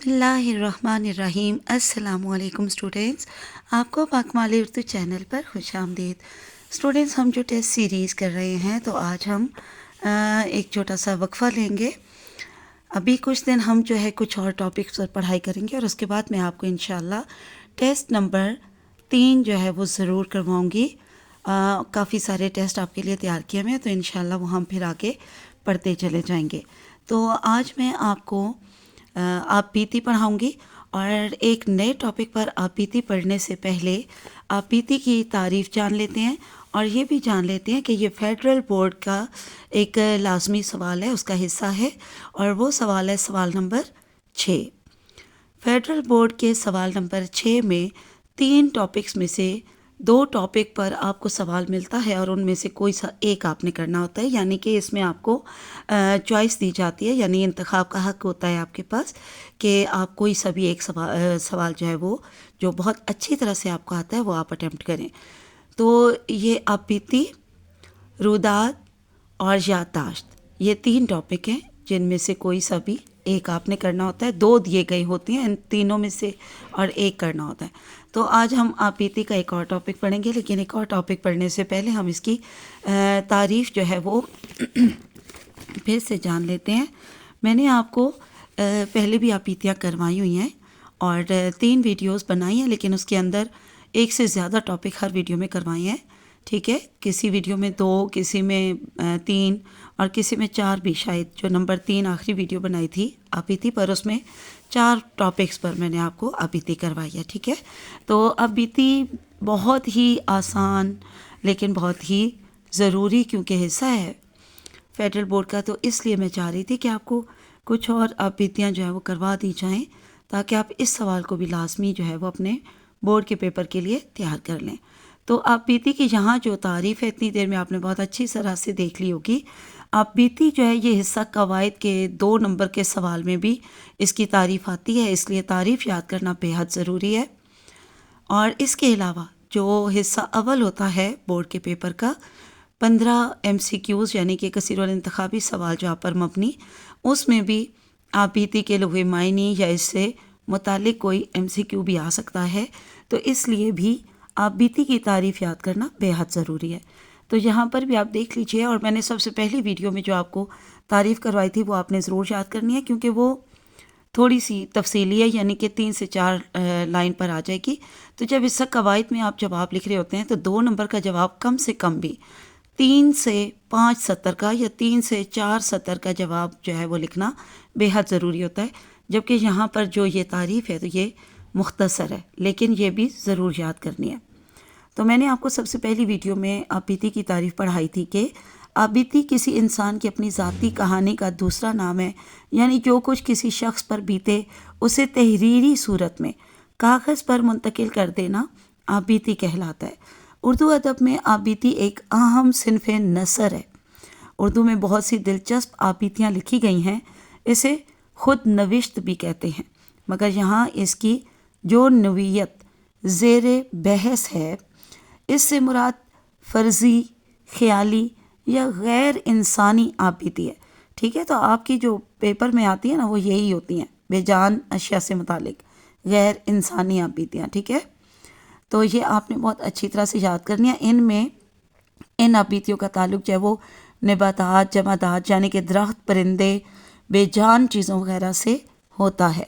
بسم اللہ الرحمن الرحیم۔ السلام علیکم اسٹوڈینٹس، آپ کو پاکمال اردو چینل پر خوش آمدید۔ اسٹوڈینٹس، ہم جو ٹیسٹ سیریز کر رہے ہیں تو آج ہم ایک چھوٹا سا وقفہ لیں گے۔ ابھی کچھ دن ہم جو ہے کچھ اور ٹاپکس پر پڑھائی کریں گے، اور اس کے بعد میں آپ کو انشاءاللہ ٹیسٹ نمبر 3 جو ہے وہ ضرور کرواؤں گی۔ کافی سارے ٹیسٹ آپ کے لیے تیار کیے ہوئے ہیں، تو انشاءاللہ وہ ہم پھر آگے پڑھتے چلے جائیں گے۔ تو آج میں آپ کو آپ بیتی پڑھاؤں گی، اور ایک نئے ٹاپک پر آپ بیتی پڑھنے سے پہلے آپ بیتی کی تعریف جان لیتے ہیں، اور یہ بھی جان لیتے ہیں کہ یہ فیڈرل بورڈ کا ایک لازمی سوال ہے، اس کا حصہ ہے، اور وہ سوال ہے سوال نمبر 6۔ فیڈرل بورڈ کے سوال نمبر 6 میں 3 ٹاپکس میں سے 2 ٹاپک پر آپ کو سوال ملتا ہے، اور ان میں سے کوئی سا ایک آپ نے کرنا ہوتا ہے، یعنی کہ اس میں آپ کو چوائس دی جاتی ہے، یعنی انتخاب کا حق ہوتا ہے آپ کے پاس کہ آپ کوئی سا بھی ایک سوال جو ہے وہ جو بہت اچھی طرح سے آپ کو آتا ہے وہ آپ اٹیمپٹ کریں۔ تو یہ آپ بیتی، روداد اور یادداشت، یہ 3 ٹاپک ہیں جن میں سے کوئی سا بھی ایک آپ نے کرنا ہوتا ہے۔ 2 دیے گئی ہوتی ہیں ان تینوں میں سے، اور ایک کرنا ہوتا ہے۔ تو آج ہم آپ بیتی کا ایک اور ٹاپک پڑھیں گے، لیکن ایک اور ٹاپک پڑھنے سے پہلے ہم اس کی تعریف جو ہے وہ پھر سے جان لیتے ہیں۔ میں نے آپ کو پہلے بھی آپ بیتیاں کروائی ہوئی ہیں، اور 3 ویڈیوز بنائی ہیں، لیکن اس کے اندر ایک سے زیادہ ٹاپک ہر ویڈیو میں کروائے ہیں، ٹھیک ہے۔ کسی ویڈیو میں 2، کسی میں 3، اور کسی میں 4 بھی شاید۔ جو نمبر 3 آخری ویڈیو بنائی تھی آپ بیتی پر، اس میں 4 ٹاپکس پر میں نے آپ کو آپ بیتی کروائی ہے، ٹھیک ہے۔ تو آپ بیتی بہت ہی آسان لیکن بہت ہی ضروری کیونکہ حصہ ہے فیڈرل بورڈ کا، تو اس لیے میں چاہ رہی تھی کہ آپ کو کچھ اور آپ بیتیاں جو ہے وہ کروا دی جائیں، تاکہ آپ اس سوال کو بھی لازمی جو ہے وہ اپنے بورڈ کے پیپر کے لیے تیار کر لیں۔ تو آپ بیتی کی یہاں جو تعریف ہے اتنی دیر میں آپ نے بہت اچھی طرح سے دیکھ لی ہوگی۔ آپ بیتی جو ہے یہ حصہ قواعد کے 2 نمبر کے سوال میں بھی اس کی تعریف آتی ہے، اس لیے تعریف یاد کرنا بے حد ضروری ہے۔ اور اس کے علاوہ جو حصہ اول ہوتا ہے بورڈ کے پیپر کا، 15 MCQs یعنی کہ کثیر الانتخابی سوال جواب پر مبنی، اس میں بھی آپ بیتی کے لغوی معنی یا اس سے متعلق کوئی MCQ بھی آ سکتا ہے، تو اس لیے بھی آپ بیتی کی تعریف یاد کرنا بے حد ضروری ہے۔ تو یہاں پر بھی آپ دیکھ لیجئے، اور میں نے سب سے پہلی ویڈیو میں جو آپ کو تعریف کروائی تھی وہ آپ نے ضرور یاد کرنی ہے، کیونکہ وہ تھوڑی سی تفصیلی ہے، یعنی کہ 3 سے 4 لائن پر آ جائے گی۔ تو جب اس قواعد میں آپ جواب لکھ رہے ہوتے ہیں تو 2 نمبر کا جواب کم سے کم بھی 3 سے 5 سطر کا یا 3 سے 4 سطر کا جواب جو ہے وہ لکھنا بے حد ضروری ہوتا ہے، جبکہ یہاں پر جو یہ تعریف ہے تو یہ مختصر ہے، لیکن یہ بھی ضرور یاد کرنی ہے۔ تو میں نے آپ کو سب سے پہلی ویڈیو میں آپ بیتی کی تعریف پڑھائی تھی کہ آپ بیتی کسی انسان کی اپنی ذاتی کہانی کا دوسرا نام ہے، یعنی جو کچھ کسی شخص پر بیتے اسے تحریری صورت میں کاغذ پر منتقل کر دینا آپ بیتی کہلاتا ہے۔ اردو ادب میں آپ بیتی ایک اہم صنف نثر ہے۔ اردو میں بہت سی دلچسپ آپ بیتیاں لکھی گئی ہیں، اسے خود نوشت بھی کہتے ہیں، مگر یہاں اس کی جو نوعیت زیر بحث ہے، اس سے مراد فرضی، خیالی یا غیر انسانی آپ بیتی ہے، ٹھیک ہے۔ تو آپ کی جو پیپر میں آتی ہے نا وہ یہی ہوتی ہیں، بے جان اشیاء سے متعلق غیر انسانی آپ بیتیاں، ٹھیک ہے۔ تو یہ آپ نے بہت اچھی طرح سے یاد کرنی ہے۔ ان آپ بیتیوں کا تعلق جو ہے وہ نباتات، جمادات یعنی کہ درخت، پرندے، بے جان چیزوں وغیرہ سے ہوتا ہے۔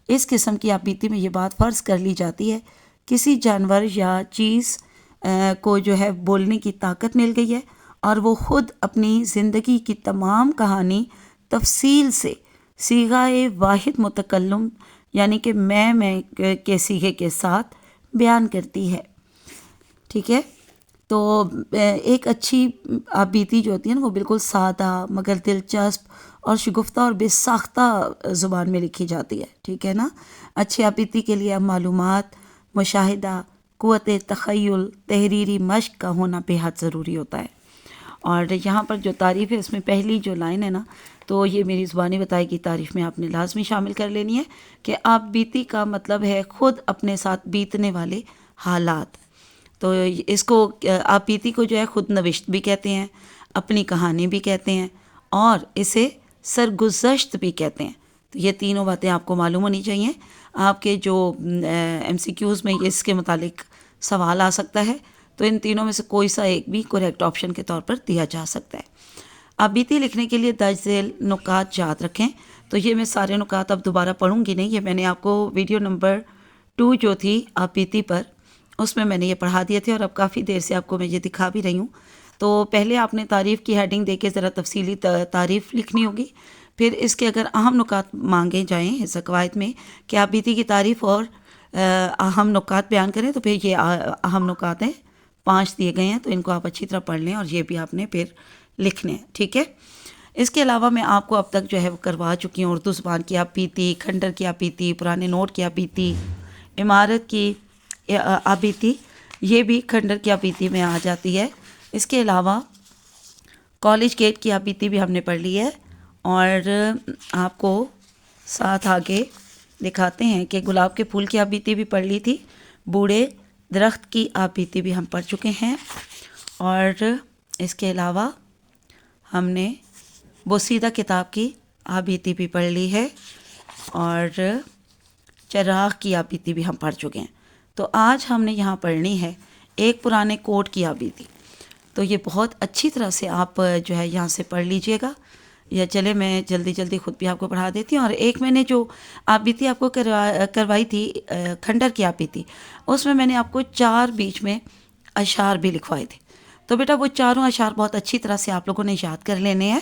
اس قسم کی آپ بیتی میں یہ بات فرض کر لی جاتی ہے کسی جانور یا چیز کو جو ہے بولنے کی طاقت مل گئی ہے، اور وہ خود اپنی زندگی کی تمام کہانی تفصیل سے صیغۂ واحد متکلم یعنی کہ میں کے صیغے کے ساتھ بیان کرتی ہے، ٹھیک ہے۔ تو ایک اچھی آپ بیتی جو ہوتی ہے نا وہ بالکل سادہ مگر دلچسپ اور شگفتہ اور بے ساختہ زبان میں لکھی جاتی ہے، ٹھیک ہے نا۔ اچھی آپ بیتی کے لیے معلومات، مشاہدہ، قوت تخیل، تحریری مشق کا ہونا بے حد ضروری ہوتا ہے۔ اور یہاں پر جو تعریف ہے اس میں پہلی جو لائن ہے نا، تو یہ میری زبانی بتائی گئی تعریف میں آپ نے لازمی شامل کر لینی ہے کہ آپ بیتی کا مطلب ہے خود اپنے ساتھ بیتنے والے حالات۔ تو اس کو آپ بیتی کو جو ہے خود نوشت بھی کہتے ہیں، اپنی کہانی بھی کہتے ہیں، اور اسے سرگزشت بھی کہتے ہیں۔ تو یہ تینوں باتیں آپ کو معلوم ہونی چاہیے. آپ کے جو MCQs میں اس کے متعلق سوال آ سکتا ہے تو ان تینوں میں سے کوئی سا ایک بھی کریکٹ آپشن کے طور پر دیا جا سکتا ہے. آبیتی لکھنے کے لیے درج ذیل نکات یاد رکھیں. تو یہ میں سارے نکات اب دوبارہ پڑھوں گی نہیں، یہ میں نے آپ کو ویڈیو نمبر 2 جو تھی آبیتی پر، اس میں نے یہ پڑھا دیے تھے اور اب کافی دیر سے آپ کو میں یہ دکھا بھی رہی ہوں. تو پہلے آپ نے تعریف کی ہیڈنگ دے کے ذرا تفصیلی تعریف لکھنی ہوگی. پھر اس کے اگر اہم نکات مانگے جائیں حصہ قواعد میں کہ آبیتی کی تعریف اور اہم نکات بیان کریں، تو پھر یہ اہم نکات ہیں 5 دیے گئے ہیں، تو ان کو آپ اچھی طرح پڑھ لیں اور یہ بھی آپ نے پھر لکھنے ہیں. ٹھیک ہے. اس کے علاوہ میں آپ کو اب تک جو ہے وہ کروا چکی ہوں اردو زبان کی آبیتی، کھنڈر کی آبیتی، پرانے نوٹ کی آبیتی، عمارت کی آبیتی، یہ بھی کھنڈر کی آبیتی میں آ جاتی ہے. اس کے علاوہ کالج گیٹ کی آبیتی بھی ہم نے پڑھ لی ہے، اور آپ کو ساتھ آگے دکھاتے ہیں کہ گلاب کے پھول کی آبیتی بھی پڑھ لی تھی، بوڑھے درخت کی آبیتی بھی ہم پڑھ چکے ہیں، اور اس کے علاوہ ہم نے بوسیدہ کتاب کی آبیتی بھی پڑھ لی ہے، اور چراغ کی آبیتی بھی ہم پڑھ چکے ہیں. تو آج ہم نے یہاں پڑھنی ہے ایک پرانے کوٹ کی آبیتی. تو یہ بہت اچھی طرح سے آپ جو ہے یہاں سے پڑھ لیجئے گا، یا چلے میں جلدی خود بھی آپ کو پڑھا دیتی ہوں. اور ایک میں نے جو آبیتی آپ کو کروائی تھی کھنڈر کی آبیتی، اس میں نے آپ کو 4 بیچ میں اشعار بھی لکھوائے تھے. تو بیٹا وہ چاروں اشعار بہت اچھی طرح سے آپ لوگوں نے یاد کر لینے ہیں،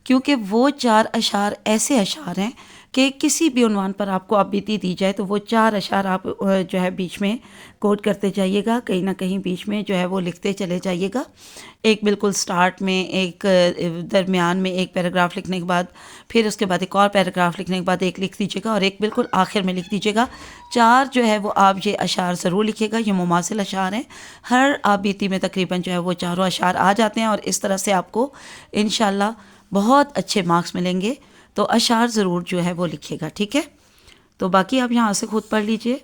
کیونکہ وہ 4 اشعار ایسے اشعار ہیں کہ کسی بھی عنوان پر آپ کو آبیتی دی جائے تو وہ 4 اشعار آپ جو ہے بیچ میں کوٹ کرتے جائیے گا، کہیں نہ کہیں بیچ میں جو ہے وہ لکھتے چلے جائیے گا. ایک بالکل سٹارٹ میں، ایک درمیان میں ایک پیراگراف لکھنے کے بعد، پھر اس کے بعد ایک اور پیراگراف لکھنے کے بعد ایک لکھ دیجیے گا، اور ایک بالکل آخر میں لکھ دیجیے گا. 4 جو ہے وہ آپ یہ اشعار ضرور لکھیے گا. یہ مماثل اشعار ہیں، ہر آبیتی میں تقریباً جو ہے وہ چاروں اشعار آ جاتے ہیں، اور اس طرح سے آپ کو انشاءاللہ بہت اچھے مارکس ملیں گے. تو اشعار ضرور جو ہے وہ لکھیے گا. ٹھیک ہے. تو باقی آپ یہاں سے خود پڑھ لیجئے،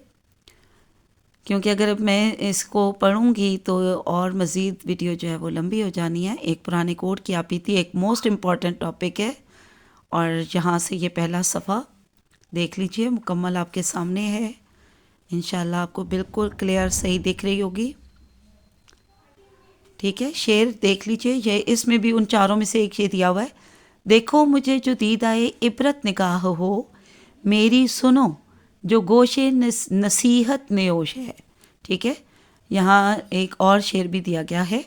کیونکہ اگر میں اس کو پڑھوں گی تو اور مزید ویڈیو جو ہے وہ لمبی ہو جانی ہے. ایک پرانے کوٹ کی آبیتی ایک موسٹ امپورٹنٹ ٹاپک ہے، اور یہاں سے یہ پہلا صفحہ دیکھ لیجئے، مکمل آپ کے سامنے ہے. انشاءاللہ آپ کو بالکل کلیئر صحیح دکھ رہی ہوگی. ٹھیک ہے. شعر دیکھ لیجئے، یہ اس میں بھی ان چاروں میں سے ایک شعر دیا ہوا ہے. دیکھو مجھے جو دید آئے عبرت نگاہ ہو، میری سنو جو گوش نصیحت نیوش ہے. ٹھیک ہے. یہاں ایک اور شعر بھی دیا گیا ہے.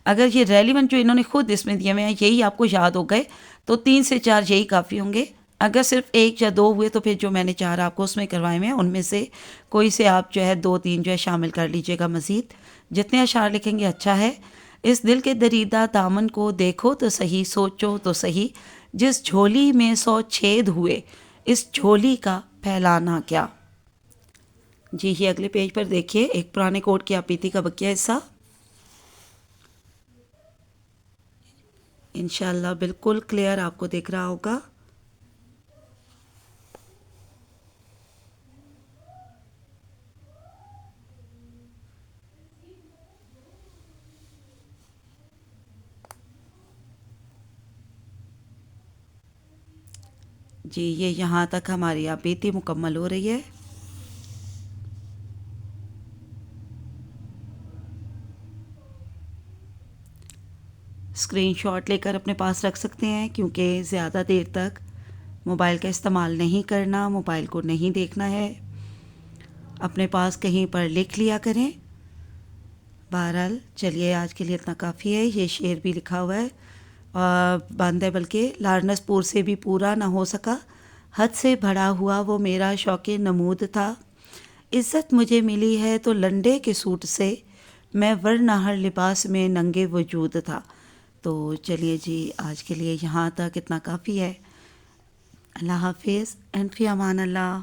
اگر یہ ریلیونٹ جو انہوں نے خود اس میں دیے ہوئے ہیں یہی آپ کو یاد ہو گئے تو 3 سے 4 یہی کافی ہوں گے. اگر صرف 1 یا 2 ہوئے تو پھر جو میں نے 4 آپ کو اس میں کروائے ہوئے ہیں ان میں سے کوئی سے آپ جو ہے 2-3 جو ہے شامل کر لیجئے گا. مزید جتنے اشعار لکھیں گے اچھا ہے. اس دل کے دریدہ دامن کو دیکھو تو صحیح، سوچو تو صحیح، جس جھولی میں 100 چھید ہوئے اس جھولی کا پھیلانا کیا. جی یہ اگلے پیج پر دیکھیے ایک پرانے کوٹ کی آبیتی کا بقیہ حصہ. انشاءاللہ بالکل کلیئر آپ کو دیکھ رہا ہوگا. جی یہ یہاں تک ہماری آبیتی مکمل ہو رہی ہے. اسکرین شاٹ لے کر اپنے پاس رکھ سکتے ہیں، کیونکہ زیادہ دیر تک موبائل کا استعمال نہیں کرنا، موبائل کو نہیں دیکھنا ہے. اپنے پاس کہیں پر لکھ لیا کریں. بہرحال چلیے آج کے لیے اتنا کافی ہے. یہ شعر بھی لکھا ہوا ہے باندھے، بلکہ لارنس پور سے بھی پورا نہ ہو سکا، حد سے بڑھا ہوا وہ میرا شوق نمود تھا. عزت مجھے ملی ہے تو لنڈے کے سوٹ سے، میں ورنہ ہر لباس میں ننگے وجود تھا. تو چلیے جی آج کے لیے یہاں تک اتنا کافی ہے. اللہ حافظ. اینڈ فی امان اللہ.